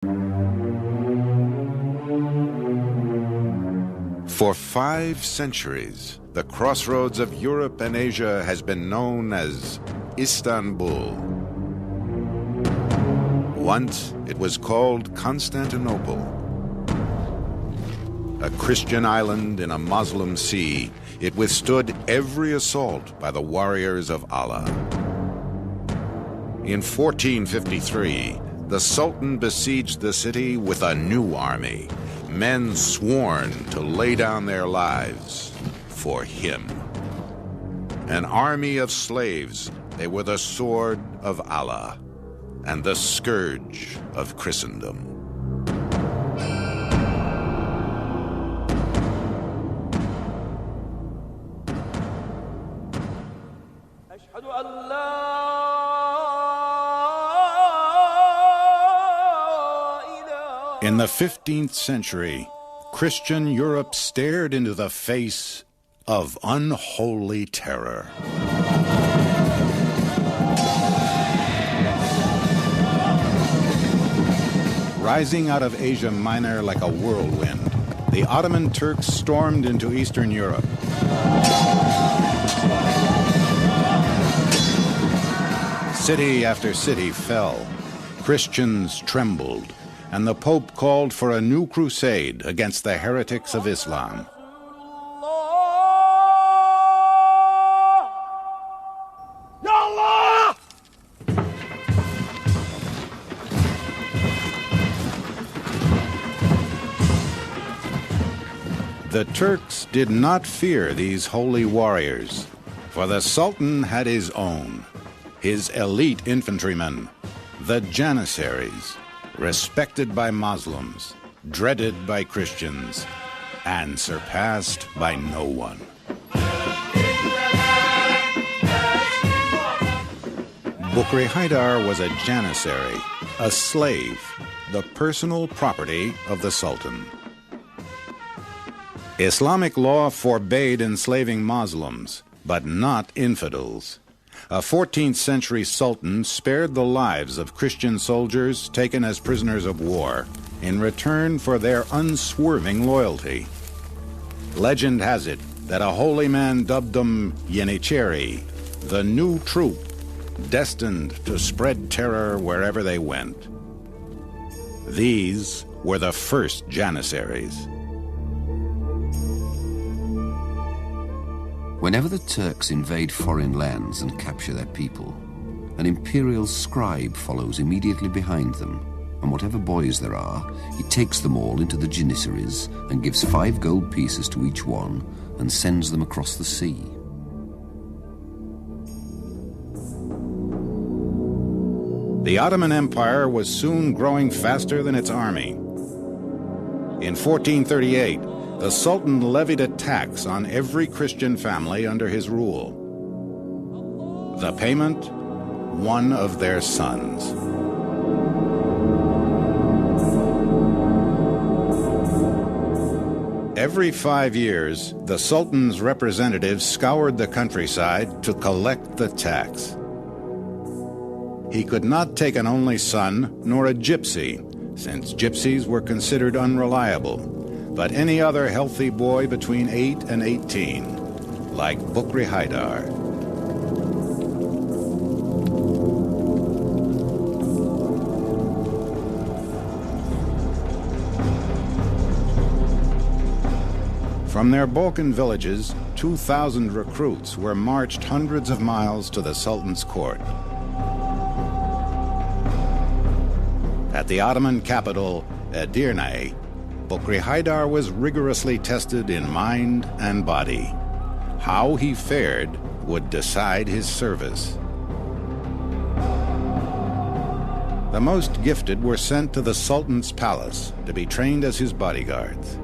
For 5 centuries, the crossroads of Europe and Asia has been known as Istanbul. Once, it was called Constantinople. A Christian island in a Muslim sea, it withstood every assault by the warriors of Allah. In 1453, the Sultan besieged the city with a new army, men sworn to lay down their lives for him. An army of slaves, they were the sword of Allah and the scourge of Christendom. In the 15th century, Christian Europe stared into the face of unholy terror. Rising out of Asia Minor like a whirlwind, the Ottoman Turks stormed into Eastern Europe. City after city fell, Christians trembled, and the Pope called for a new crusade against the heretics of Islam. The Turks did not fear these holy warriors, for the Sultan had his own, his elite infantrymen, the Janissaries, respected by Muslims, dreaded by Christians, and surpassed by no one. Bukri Haydar was a Janissary, a slave, the personal property of the Sultan. Islamic law forbade enslaving Muslims, but not infidels. A 14th century sultan spared the lives of Christian soldiers taken as prisoners of war in return for their unswerving loyalty. Legend has it that a holy man dubbed them Janissaries, the new troop, destined to spread terror wherever they went. These were the first Janissaries. Whenever the Turks invade foreign lands and capture their people, an imperial scribe follows immediately behind them, and whatever boys there are, he takes them all into the Janissaries and gives 5 gold pieces to each one and sends them across the sea. The Ottoman Empire was soon growing faster than its army. In 1438, the Sultan levied a tax on every Christian family under his rule. The payment, one of their sons. Every 5 years, the Sultan's representatives scoured the countryside to collect the tax. He could not take an only son nor a gypsy, since gypsies were considered unreliable, but any other healthy boy between 8 and 18, like Bukri Haydar. From their Balkan villages, 2,000 recruits were marched hundreds of miles to the Sultan's court. At the Ottoman capital, Edirne, Bukri Haydar was rigorously tested in mind and body. How he fared would decide his service. The most gifted were sent to the Sultan's palace to be trained as his bodyguards.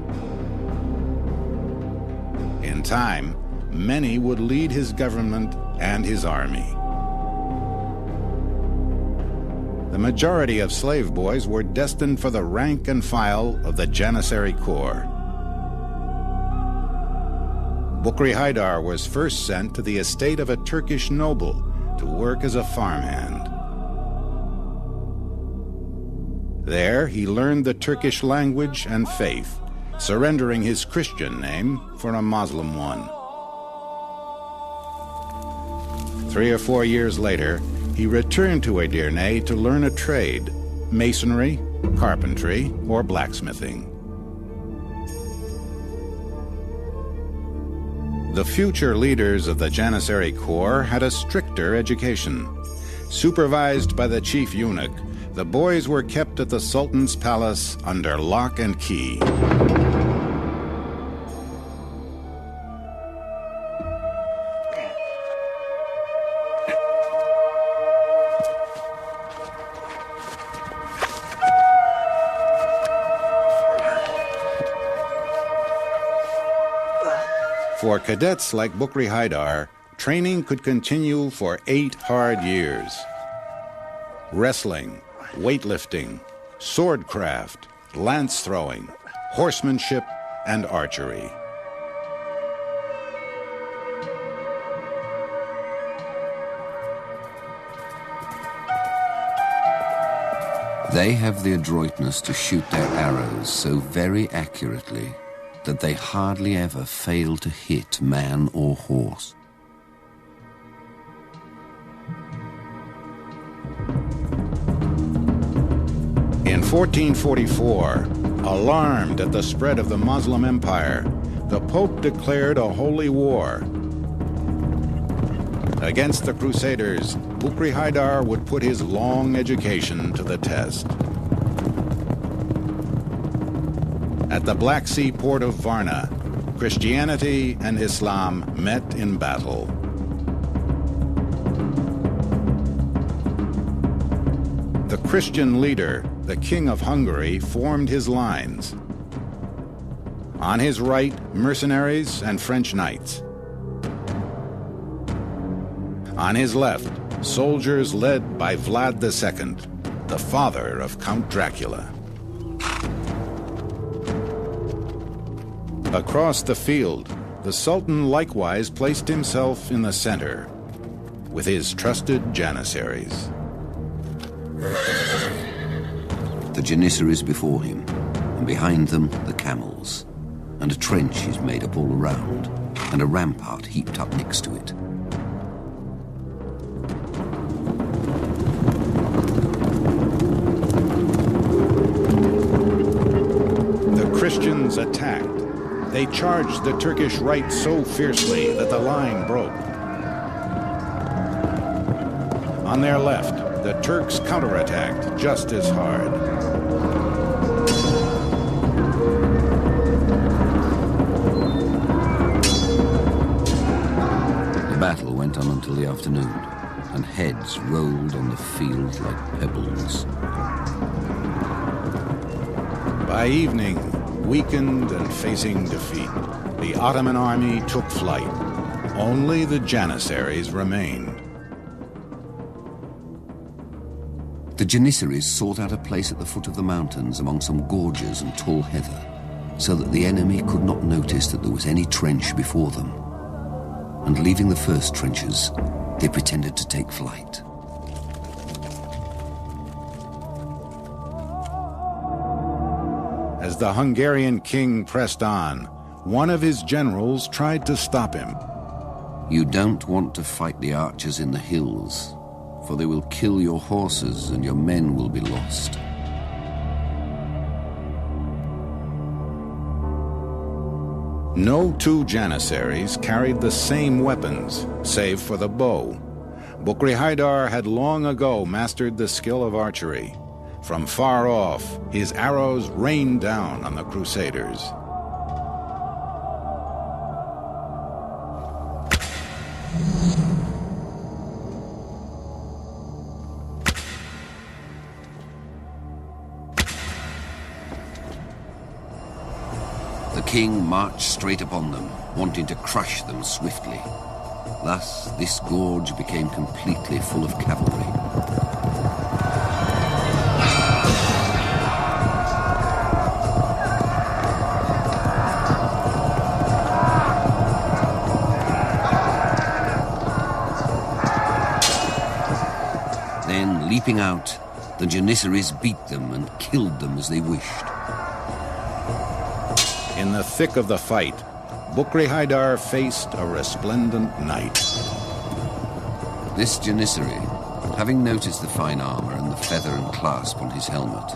In time, many would lead his government and his army. The majority of slave boys were destined for the rank and file of the Janissary Corps. Bukri Haydar was first sent to the estate of a Turkish noble to work as a farmhand. There he learned the Turkish language and faith, surrendering his Christian name for a Muslim one. 3 or 4 years later, he returned to Edirne to learn a trade: masonry, carpentry, or blacksmithing. The future leaders of the Janissary Corps had a stricter education. Supervised by the chief eunuch, the boys were kept at the Sultan's palace under lock and key. For cadets like Bukri Haidar, training could continue for 8 hard years. Wrestling, weightlifting, swordcraft, lance throwing, horsemanship, and archery. They have the adroitness to shoot their arrows so very accurately that they hardly ever fail to hit man or horse. In 1444, alarmed at the spread of the Muslim Empire, the Pope declared a holy war. Against the Crusaders, Bukri Haidar would put his long education to the test. At the Black Sea port of Varna, Christianity and Islam met in battle. The Christian leader, the King of Hungary, formed his lines. On his right, mercenaries and French knights. On his left, soldiers led by Vlad II, the father of Count Dracula. Across the field, the Sultan likewise placed himself in the center, with his trusted Janissaries. The Janissaries before him, and behind them the camels, and a trench is made up all around, and a rampart heaped up next to it. The Christians attacked. They charged the Turkish right so fiercely that the line broke. On their left, the Turks counterattacked just as hard. The battle went on until the afternoon, and heads rolled on the field like pebbles. By evening, weakened and facing defeat, the Ottoman army took flight. Only the Janissaries remained. The Janissaries sought out a place at the foot of the mountains among some gorges and tall heather, so that the enemy could not notice that there was any trench before them. And leaving the first trenches, they pretended to take flight. As the Hungarian king pressed on, one of his generals tried to stop him. You don't want to fight the archers in the hills, for they will kill your horses and your men will be lost. No 2 Janissaries carried the same weapons, save for the bow. Bukri Haidar had long ago mastered the skill of archery. From far off, his arrows rained down on the Crusaders. The king marched straight upon them, wanting to crush them swiftly. Thus, this gorge became completely full of cavalry. Then, leaping out, The Janissaries beat them and killed them as they wished. In the thick of the fight, Bukri Haidar faced a resplendent knight. This Janissary, having noticed the fine armor and the feather and clasp on his helmet,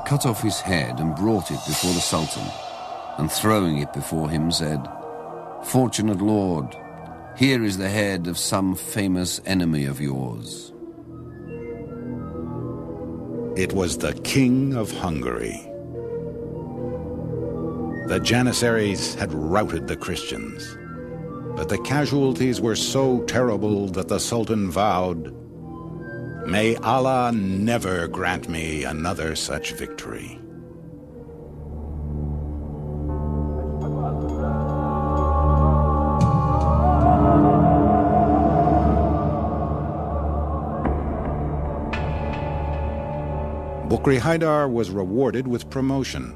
cut off his head and brought it before the Sultan, and throwing it before him said, "Fortunate lord, here is the head of some famous enemy of yours." It was the King of Hungary. The Janissaries had routed the Christians, but the casualties were so terrible that the Sultan vowed, "May Allah never grant me another such victory." Bukri Haidar was rewarded with promotion.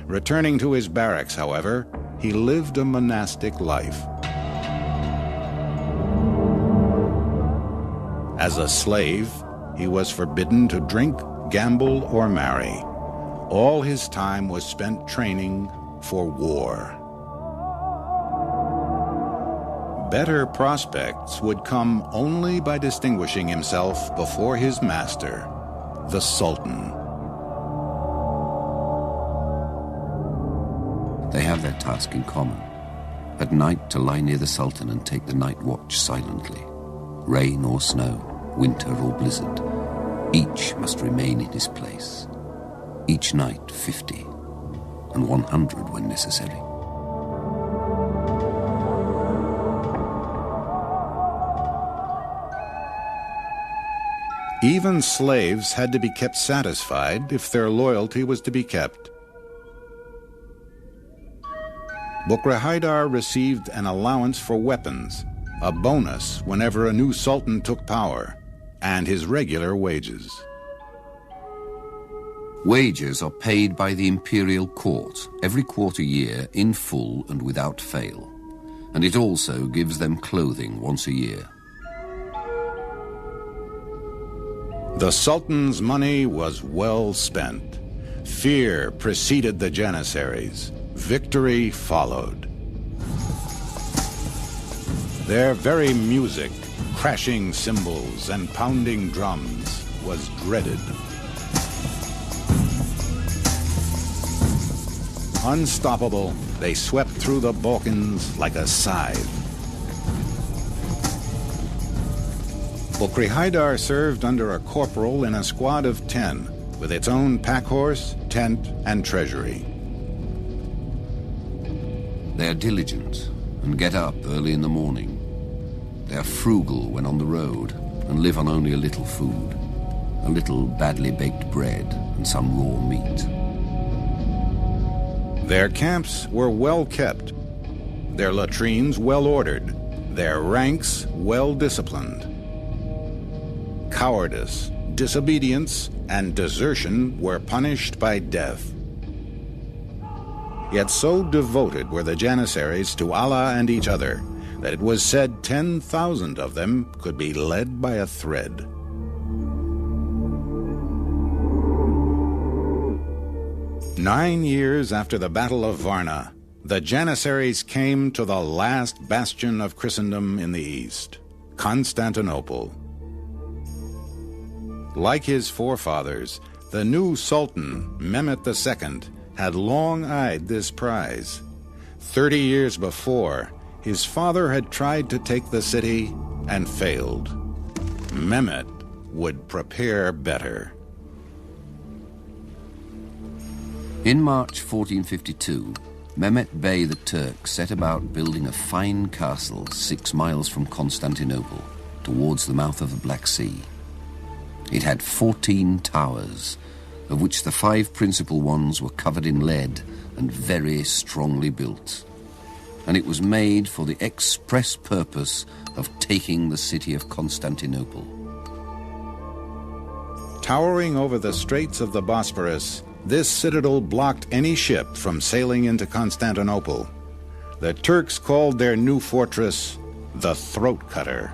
Returning to his barracks, however, he lived a monastic life. As a slave, he was forbidden to drink, gamble, or marry. All his time was spent training for war. Better prospects would come only by distinguishing himself before his master, the Sultan. They have their task in common. At night to lie near the Sultan and take the night watch silently. Rain or snow, winter or blizzard, each must remain in his place. Each night 50, and 100 when necessary. Even slaves had to be kept satisfied if their loyalty was to be kept. Bukri Haidar received an allowance for weapons, a bonus whenever a new sultan took power, and his regular wages. Wages are paid by the imperial court every quarter year in full and without fail, and it also gives them clothing once a year. The Sultan's money was well spent. Fear preceded the Janissaries. Victory followed. Their very music, crashing cymbals and pounding drums, was dreaded. Unstoppable, they swept through the Balkans like a scythe. Bukri Haidar served under a corporal in a squad of 10, with its own pack horse, tent, and treasury. They are diligent and get up early in the morning. They are frugal when on the road and live on only a little food, a little badly baked bread and some raw meat. Their camps were well kept, their latrines well ordered, their ranks well disciplined. Cowardice, disobedience, and desertion were punished by death. Yet so devoted were the Janissaries to Allah and each other that it was said 10,000 of them could be led by a thread. Nine years after the Battle of Varna, the Janissaries came to the last bastion of Christendom in the East, Constantinople. Like his forefathers, the new Sultan, Mehmet II, had long eyed this prize. 30 years before, his father had tried to take the city and failed. Mehmet would prepare better. In March 1452, Mehmet Bey the Turk set about building a fine castle 6 miles from Constantinople, towards the mouth of the Black Sea. It had 14 towers, of which the 5 principal ones were covered in lead and very strongly built. And it was made for the express purpose of taking the city of Constantinople. Towering over the straits of the Bosphorus, this citadel blocked any ship from sailing into Constantinople. The Turks called their new fortress the Throat Cutter.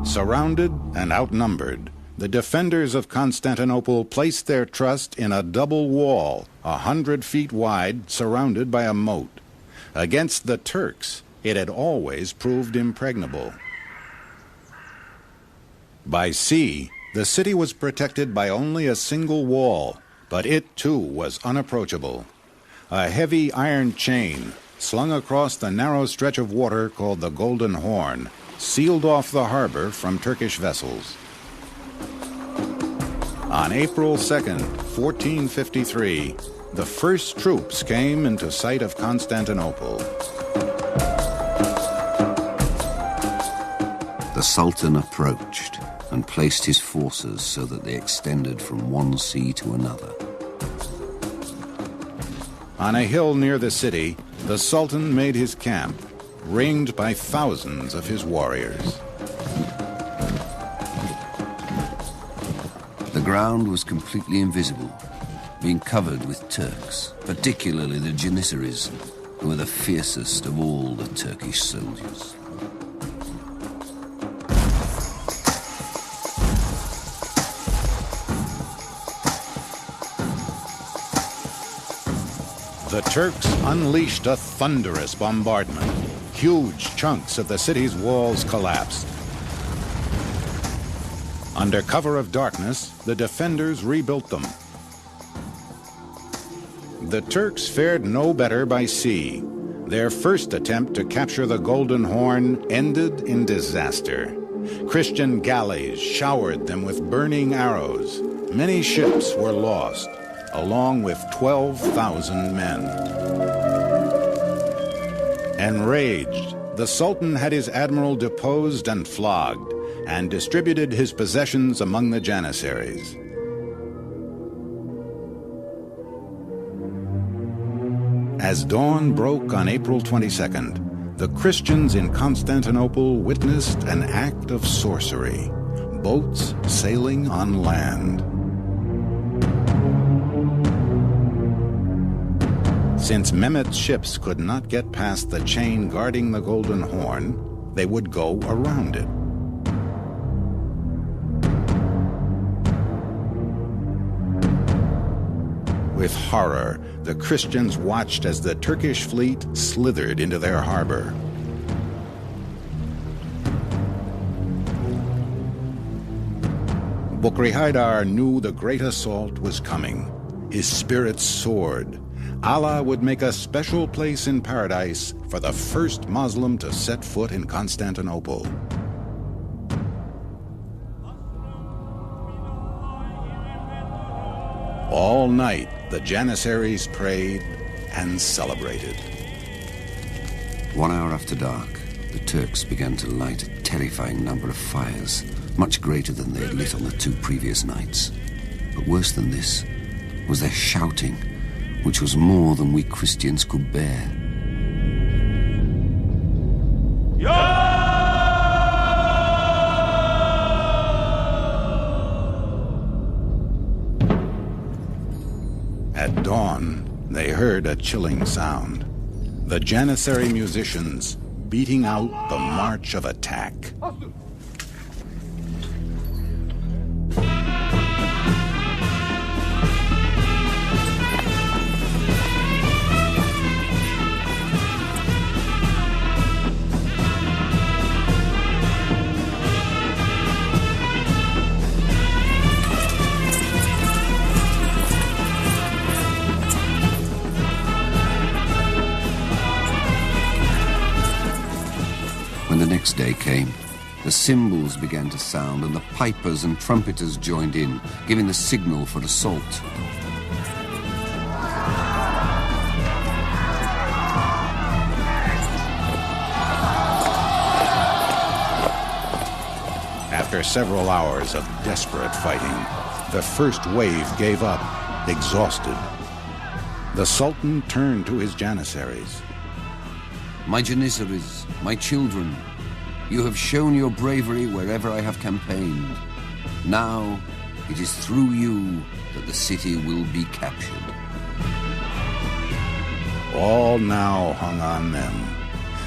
Surrounded and outnumbered, the defenders of Constantinople placed their trust in a double wall, 100 feet wide, surrounded by a moat. Against the Turks, it had always proved impregnable. By sea, the city was protected by only a single wall, but it too was unapproachable. A heavy iron chain, slung across the narrow stretch of water called the Golden Horn, sealed off the harbor from Turkish vessels. On April 2nd, 1453, the first troops came into sight of Constantinople. The Sultan approached and placed his forces so that they extended from one sea to another. On a hill near the city, the Sultan made his camp, ringed by thousands of his warriors. The ground was completely invisible, being covered with Turks, particularly the Janissaries, who were the fiercest of all the Turkish soldiers. The Turks unleashed a thunderous bombardment. Huge chunks of the city's walls collapsed. Under cover of darkness, the defenders rebuilt them. The Turks fared no better by sea. Their first attempt to capture the Golden Horn ended in disaster. Christian galleys showered them with burning arrows. Many ships were lost, along with 12,000 men. Enraged, the Sultan had his admiral deposed and flogged, and distributed his possessions among the Janissaries. As dawn broke on April 22nd, the Christians in Constantinople witnessed an act of sorcery, boats sailing on land. Since Mehmet's ships could not get past the chain guarding the Golden Horn, they would go around it. With horror, the Christians watched as the Turkish fleet slithered into their harbor. Bukri Haydar knew the great assault was coming. His spirits soared. Allah would make a special place in paradise for the first Muslim to set foot in Constantinople. All night, the Janissaries prayed and celebrated. 1 hour after dark, the Turks began to light a terrifying number of fires, much greater than they had lit on the 2 previous nights. But worse than this was their shouting, which was more than we Christians could bear. At dawn, they heard a chilling sound. The Janissary musicians beating out the march of attack. When the next day came, the cymbals began to sound and the pipers and trumpeters joined in, giving the signal for assault. After several hours of desperate fighting, the first wave gave up, exhausted. The Sultan turned to his Janissaries. My Janissaries, my children, you have shown your bravery wherever I have campaigned. Now, it is through you that the city will be captured. All now hung on them.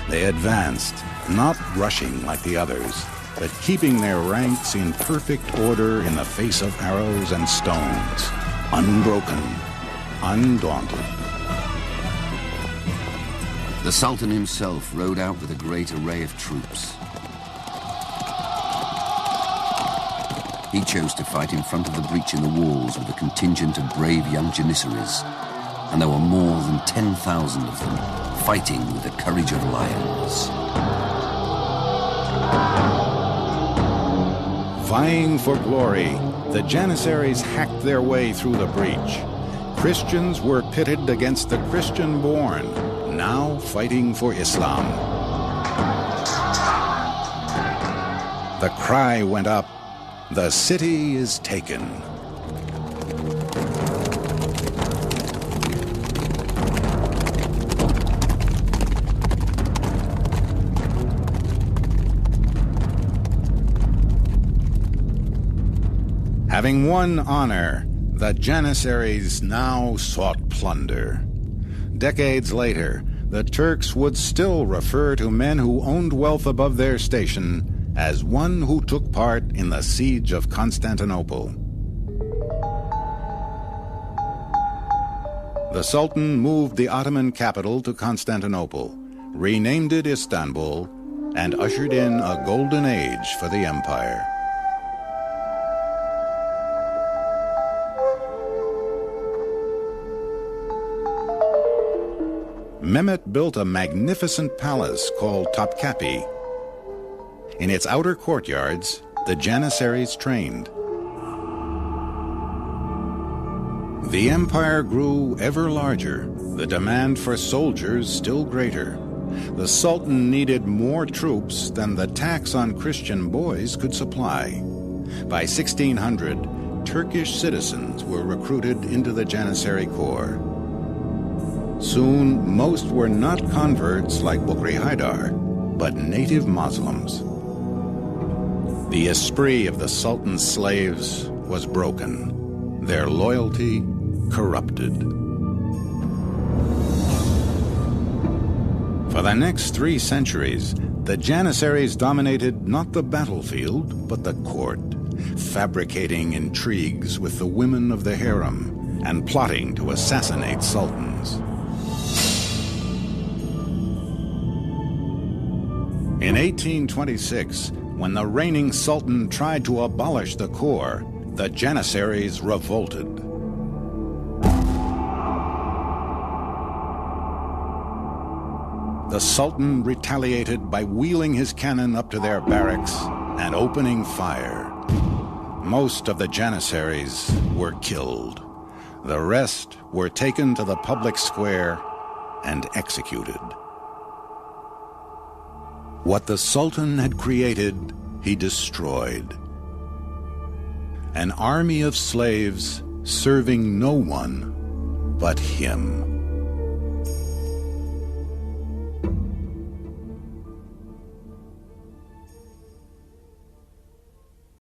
They advanced, not rushing like the others, but keeping their ranks in perfect order in the face of arrows and stones, unbroken, undaunted. The Sultan himself rode out with a great array of troops. He chose to fight in front of the breach in the walls with a contingent of brave young Janissaries, and there were more than 10,000 of them, fighting with the courage of lions. Vying for glory, the Janissaries hacked their way through the breach. Christians were pitted against the Christian-born, now fighting for Islam. The cry went up, "The city is taken." Having won honor, the Janissaries now sought plunder. Decades later, the Turks would still refer to men who owned wealth above their station as one who took part in the siege of Constantinople. The Sultan moved the Ottoman capital to Constantinople, renamed it Istanbul, and ushered in a golden age for the empire. Mehmet built a magnificent palace called Topkapi. In its outer courtyards, the Janissaries trained. The empire grew ever larger, the demand for soldiers still greater. The Sultan needed more troops than the tax on Christian boys could supply. By 1600, Turkish citizens were recruited into the Janissary Corps. Soon, most were not converts like Bukri Haydar, but native Muslims. The esprit of the Sultan's slaves was broken, their loyalty corrupted. For the next 3 centuries, the Janissaries dominated not the battlefield, but the court, fabricating intrigues with the women of the harem and plotting to assassinate sultans. In 1826, when the reigning sultan tried to abolish the corps, the Janissaries revolted. The sultan retaliated by wheeling his cannon up to their barracks and opening fire. Most of the Janissaries were killed. The rest were taken to the public square and executed. What the Sultan had created, he destroyed. An army of slaves serving no one but him.